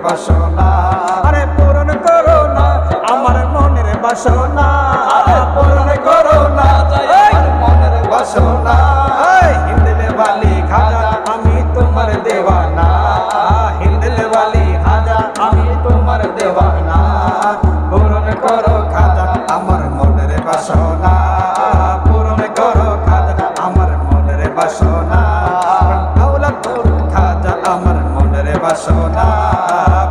বাসনা, আরে পূরণ করো না আমার মনের বাসনা, পূরণ করো না আমার মনের বাসনা। হিন্দলে বালি খাজা আমি তোমার দেওয়ানা, হিন্দলে বালি খাজা আমি তোমার দেওয়ানা, পূরণ করো খাজা আমার মনের বাসনা, পূরণ করো খাজা আমার মনের বাসনা, আওলাদ খাজা আমার মনের বাসনা,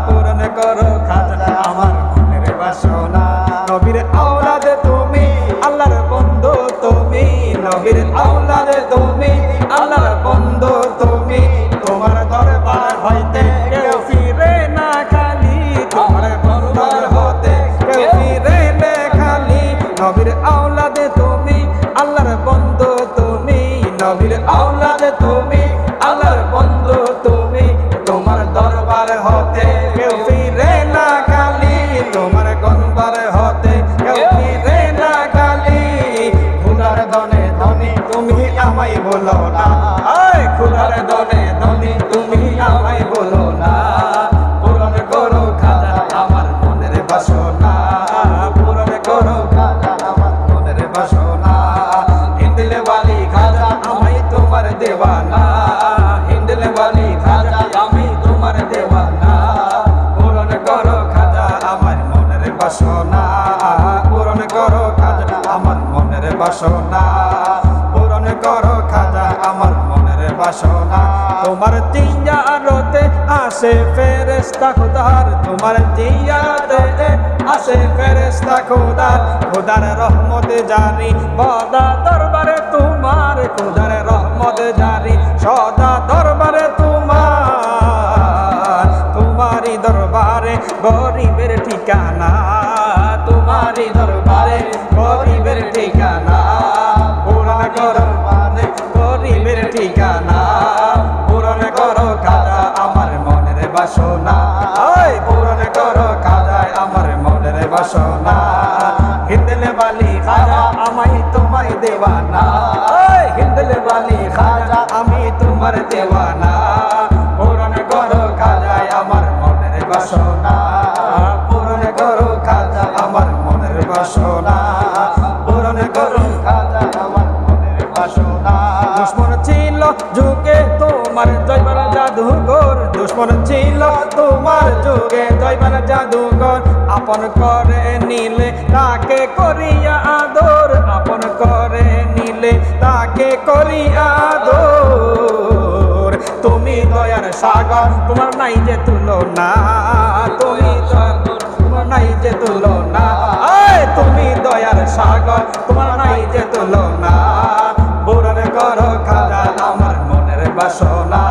পূরণ করো খাজা আমার মনের বাসনা। নবীর আওলাদ তুমি আল্লাহর বন্ধু তুমি, নবীর আওলাদ তুমি আল্লাহর বন্ধু তুমি, তোমার দরবার হইতে কেউ ফিরে না খালি, তোমার দরবার হতে কেউ ফিরে না খালি। নবীর আওলাদ তুমি আল্লাহর বন্ধু তুমি, নবীর আওলাদ তুমি আল্লাহর বন্ধু তুমি, তোমার দরবার হতে কেউ ফিরে না খালি, তোমার গনবার হতে কেউ ফিরে না খালি। খুদার দনে ধনী তুমি আমায় বলো না, খুদার দনে ধনী তুমি আমায় বলো না, পূরণ করো খাজা আমার মনের বাসনা, পূরণ করো খাজা আমার মনের বাসনা। হিন্দলে বালি খাজা আমি তোমার দেওয়ানা, হিন্দলে বালি খাজা আমি তোমার দেওয়ানা, পূরণ করো খাজা আমার মনের বাসনা, পূরণ করো খাজা আমার মনের বাসনা, পূরণ করো খাজা আমার মনের বাসনা। তোমার জিয়ারতে আসে ফেরেশতা খোদার, তোমার জিয়ারতে আসে ফেরেশতা খোদার, খোদার রহমত জারি সদা দরবারে তোমার, খোদার রহমত জারি সদা দরবারে তোমার, তোমারই দরবারে গরিবের ঠিকানা, তোমারই দরবারে গরিবের ঠিকানা, পূরণ করো মানে গরিবের ঠিকানা, পূরণ করো খাজা আমার মনের বাসনা, পূরণ করো খাজা আমার মনের বাসনা। হিন্দলে বালি খাজা আমায় তোমায় দেওয়ানা, হিন্দলে বালি খাজা আমি তোমার দেওয়ানা, পূরণ করো খাজা আমার মনের বাসনা, পূরণ করো খাজা আমার মনের বাসনা, পূরণ করো খাজা আমার মনের বাসনা। দুশ্মন ছিল যুগে তোমার জয়বার জাদুঘর, দুশ্মন ছিল তোমার যুগে জয়বার জাদুঘর, আপন করে নিলে তাকে করিয়া আদর, আপন করে নিলে তাকে করিয়া আদর। তুমি দয়ার সাগর তোমার নাই যে তুলনা, তুমি তোমার নাই যে তুলনা, তুমি দয়ার সাগর তোমার নাই যে তুলনা, পূরণ করো খাজা আমার মনের বাসনা,